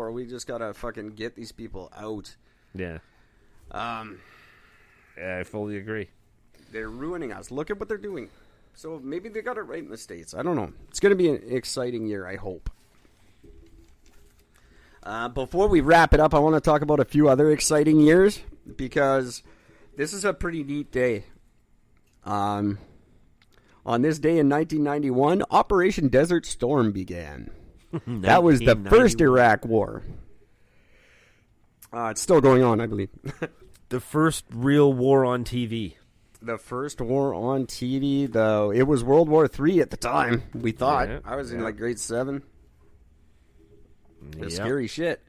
war. We just gotta fucking get these people out. Yeah. Yeah, I fully agree. They're ruining us. Look at what they're doing. So maybe they got it right in the States. I don't know. It's going to be an exciting year, I hope. Before we wrap it up, I want to talk about a few other exciting years because this is a pretty neat day. On this day in 1991, Operation Desert Storm began. That was the first Iraq War. It's still going on, I believe. The first real war on TV. The first war on TV, though. It was World War III at the time, we thought. Yeah, I was in like grade 7. It was scary shit.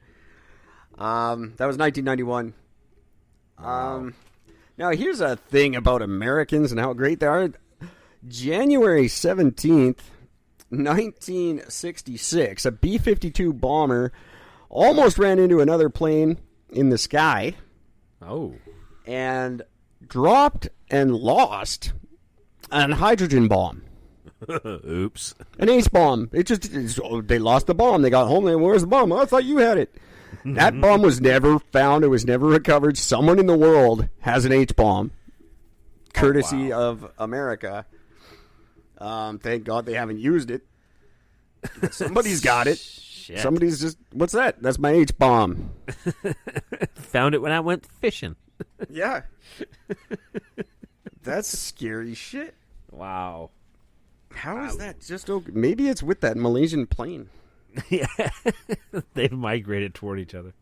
That was 1991. Wow. Now, here's a thing about Americans and how great they are. January 17th, 1966, a B-52 bomber almost ran into another plane in the sky. Oh. And dropped and lost a hydrogen bomb. Oops. An ace bomb. They lost the bomb. They got home. Where's the bomb? I thought you had it. That bomb was never found. It was never recovered. Someone in the world has an H bomb, courtesy of America. Thank God they haven't used it. Somebody's got it. Shit. Somebody's just, what's that? That's my H bomb. Found it when I went fishing. Yeah. That's scary shit. Wow. How is that just okay? Maybe it's with that Malaysian plane. Yeah. They've migrated toward each other.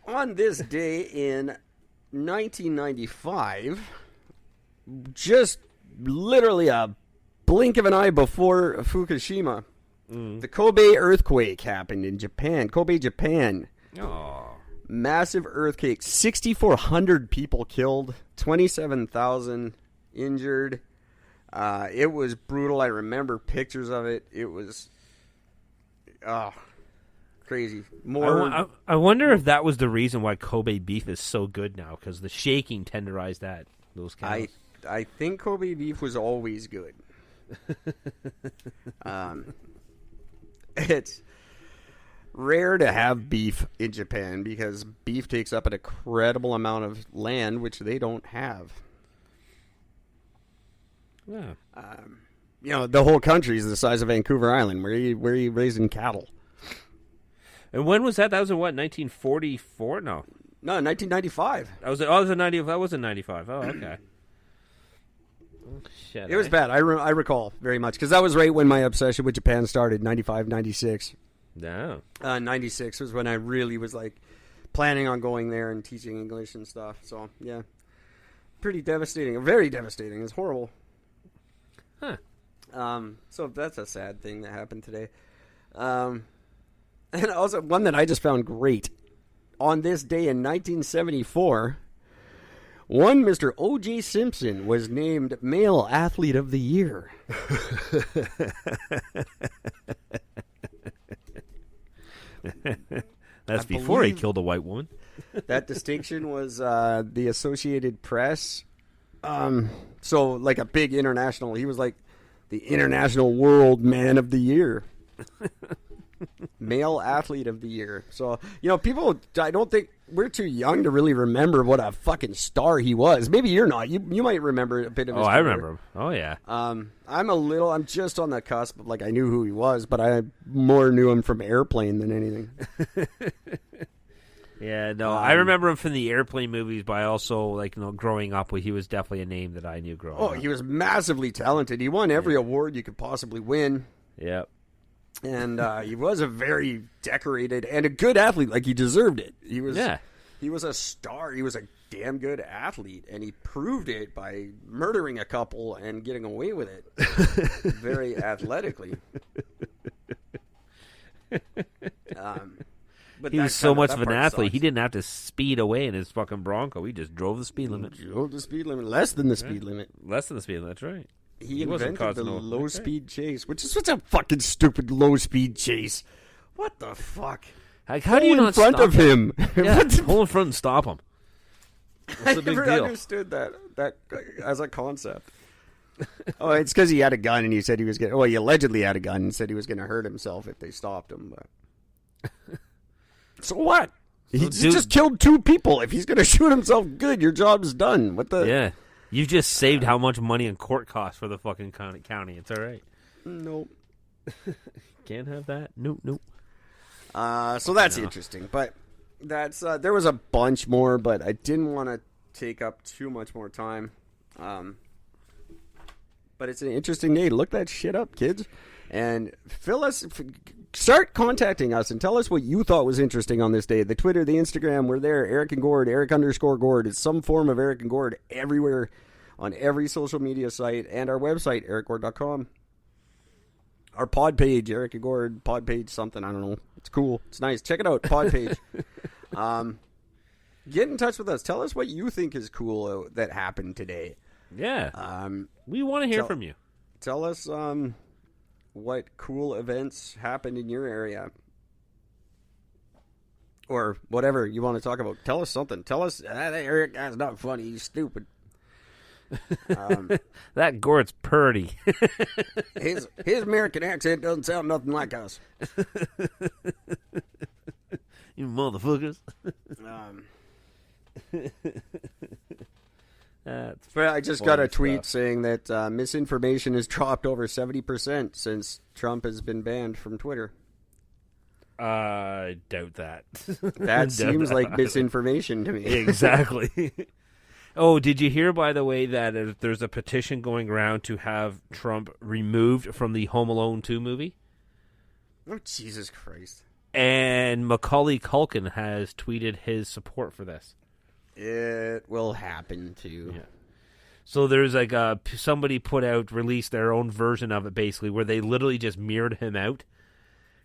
On this day in 1995, just literally a blink of an eye before Fukushima, the Kobe earthquake happened in Japan. Kobe, Japan. Oh. Massive earthquake. 6,400 people killed. 27,000 injured. It was brutal. I remember pictures of it. It was crazy. I wonder if that was the reason why Kobe beef is so good now, because the shaking tenderized those cows. I think Kobe beef was always good. It's rare to have beef in Japan because beef takes up an incredible amount of land, which they don't have. Yeah. The whole country is the size of Vancouver Island. Where are you raising cattle? And when was that? That was in what, 1944? No, 1995. That was in 90. That was in 95. Oh, okay. Oh, shit. It was bad. I recall very much because that was right when my obsession with Japan started. 95, 96. Yeah. 96 was when I really was like planning on going there and teaching English and stuff. So yeah, pretty devastating. Very devastating. It's horrible. Huh. So that's a sad thing that happened today. And also one that I just found great. On this day in 1974, one Mr. O.J. Simpson was named Male Athlete of the Year. That's before he killed a white woman. That distinction was the Associated Press. So like a big international, he was like the International World Man of the Year. Male Athlete of the Year. So, people, I don't think we're too young to really remember what a fucking star he was. Maybe you're not. You might remember a bit of his career. I remember him. Oh, yeah. I'm just on the cusp of, I knew who he was, but I more knew him from Airplane than anything. Yeah, no, I remember him from the Airplane movies, but I also, growing up, he was definitely a name that I knew growing up. Oh, he was massively talented. He won every award you could possibly win. Yep. And he was a very decorated and a good athlete. He deserved it. He was a star. He was a damn good athlete, and he proved it by murdering a couple and getting away with it very athletically. But he was so much of an athlete, he didn't have to speed away in his fucking Bronco. He just drove the speed limit. Less than the speed limit. Less than the speed limit, that's right. He invented the low-speed chase, which is such a fucking stupid low-speed chase. What the fuck? How do you not stop of him? Yeah, pull in front and stop him. I never understood that as a concept. Oh, it's because he had a gun and he said he was going to... Well, he allegedly had a gun and said he was going to hurt himself if they stopped him. But So what? He Dude, just killed 2 people. If he's going to shoot himself, good. Your job's done. What the? Yeah. You just saved how much money in court costs for the fucking county. It's all right. Nope. Can't have that. Nope. So that's interesting. But that's there was a bunch more, but I didn't want to take up too much more time. But it's an interesting day. Look that shit up, kids. And start contacting us and tell us what you thought was interesting on this day. The Twitter, the Instagram, we're there. Eric and Gord, Eric_Gord. It's some form of Eric and Gord everywhere on every social media site. And our website, ericgord.com. Our pod page, Eric and Gord, pod page something. I don't know. It's cool. It's nice. Check it out, pod page. Get in touch with us. Tell us what you think is cool that happened today. Yeah. We want to hear from you. Tell us what cool events happened in your area. Or whatever you want to talk about. Tell us something. Tell us, that Eric guy's not funny. He's stupid. That Gord's purty. His American accent doesn't sound nothing like us. You motherfuckers. I just got a tweet saying that misinformation has dropped over 70% since Trump has been banned from Twitter. I doubt that. That seems like misinformation to me. Exactly. Oh, did you hear, by the way, that there's a petition going around to have Trump removed from the Home Alone 2 movie? Oh, Jesus Christ. And Macaulay Culkin has tweeted his support for this. It will happen, too. Yeah. So there's like somebody released their own version of it, basically, where they literally just mirrored him out.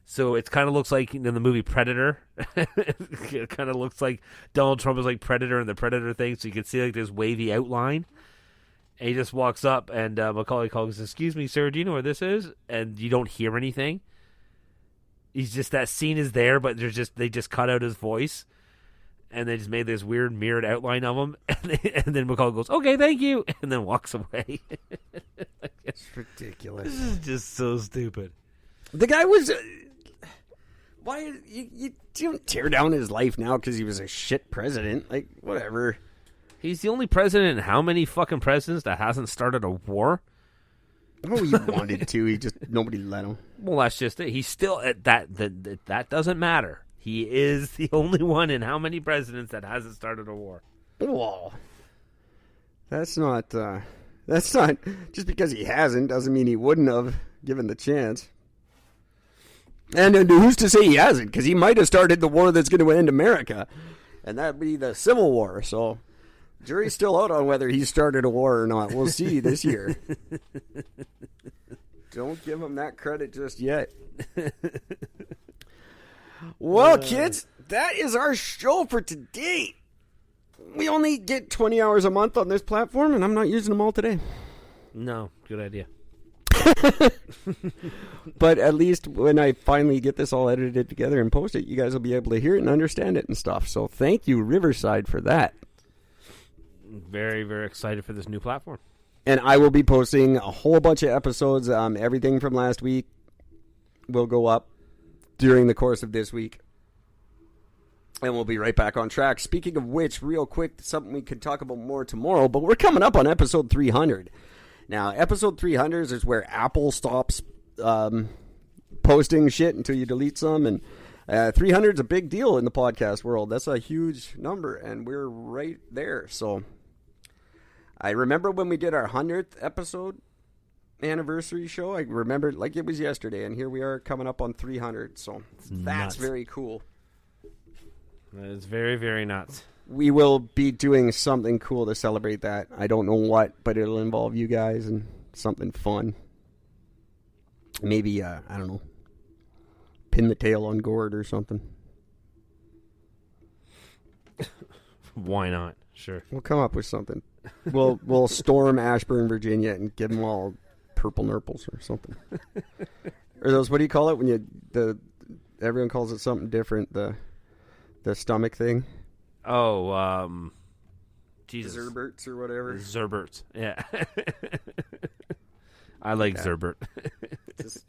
So it kind of looks like in the movie Predator. It kind of looks like Donald Trump is like Predator in the Predator thing. So you can see like this wavy outline. And he just walks up and Macaulay Culkin says, "Excuse me, sir, do you know where this is?" And you don't hear anything. He's just, that scene is there, but they just cut out his voice. And they just made this weird mirrored outline of him. And then Macaulay goes, "Okay, thank you." And then walks away. It's ridiculous. This is just so stupid. The guy was... Why you don't tear down his life now because he was a shit president? Like, whatever. He's the only president in how many fucking presidents that hasn't started a war? Oh, he wanted to. Nobody let him. Well, that's just it. He's still at that doesn't matter. He is the only one in how many presidents that hasn't started a war. Whoa. That's not just because he hasn't doesn't mean he wouldn't have given the chance. And who's to say he hasn't? Because he might have started the war that's going to end America. And that'd be the Civil War. So, jury's still out on whether he started a war or not. We'll see this year. Don't give him that credit just yet. Well, kids, that is our show for today. We only get 20 hours a month on this platform, and I'm not using them all today. No, good idea. But at least when I finally get this all edited together and post it, you guys will be able to hear it and understand it and stuff. So thank you, Riverside, for that. Very, very excited for this new platform. And I will be posting a whole bunch of episodes. Everything from last week will go up during the course of this week. And we'll be right back on track. Speaking of which, real quick, something we could talk about more tomorrow, but we're coming up on episode 300. Now, episode 300 is where Apple stops posting shit until you delete some, and 300 is a big deal in the podcast world. That's a huge number, and we're right there. So, I remember when we did our 100th episode anniversary show. I remember it like it was yesterday, and here we are coming up on 300. So, that's very cool. It's very, very nuts. We will be doing something cool to celebrate that. I don't know what, but it'll involve you guys and something fun. Maybe, I don't know, pin the tail on Gord or something. Why not? Sure. We'll come up with something. We'll storm Ashburn, Virginia, and give them all purple nurples or something. Or those, what do you call it when everyone calls it something different, the stomach thing? Oh, Jesus. Zerberts or whatever. Zerberts, yeah. I like Zerbert.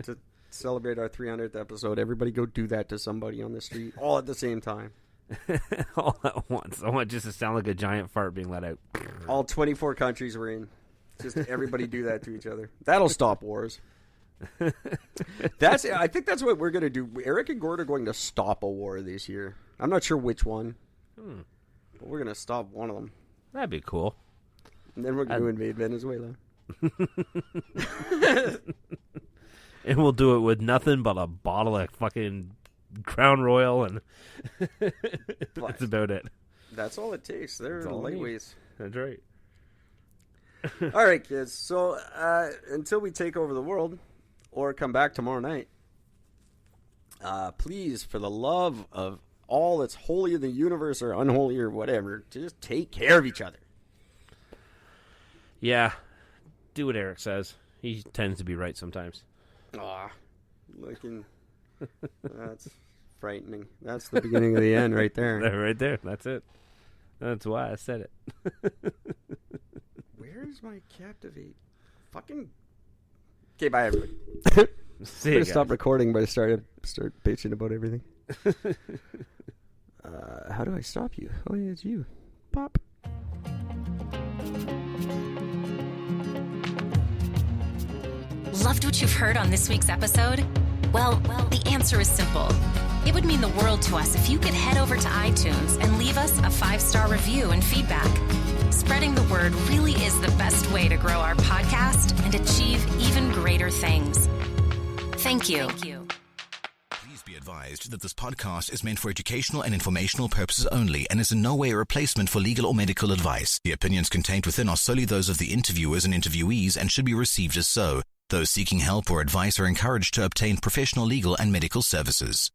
to celebrate our 300th episode. Everybody go do that to somebody on the street all at the same time. All at once. I want just to sound like a giant fart being let out. All 24 countries we're in. Just everybody do that to each other. That'll stop wars. I think that's what we're going to do. Eric and Gord are going to stop a war this year. I'm not sure which one. But we're going to stop one of them. That'd be cool. And then we're going to invade Venezuela. And we'll do it with nothing but a bottle of fucking Crown Royal, and that's about it. That's all it takes. They're lightweights. That's right. All right, kids. So until we take over the world or come back tomorrow night, please, for the love of all that's holy in the universe or unholy or whatever, just take care of each other. Yeah. Do what Eric says. He tends to be right sometimes. That's frightening. That's the beginning of the end right there. Right there. That's it. That's why I said it. Where's my Captivate? Fucking. Okay, bye everybody. See you guys. Stop recording, but I start bitching about everything. How do I stop you? Oh yeah, it's you. Pop. Loved what you've heard on this week's episode? Well, the answer is simple. It would mean the world to us if you could head over to iTunes and leave us a 5-star review and feedback. Spreading the word really is the best way to grow our podcast and achieve even greater things. Thank you. Please be advised that this podcast is meant for educational and informational purposes only and is in no way a replacement for legal or medical advice. The opinions contained within are solely those of the interviewers and interviewees and should be received as so. Those seeking help or advice are encouraged to obtain professional legal and medical services.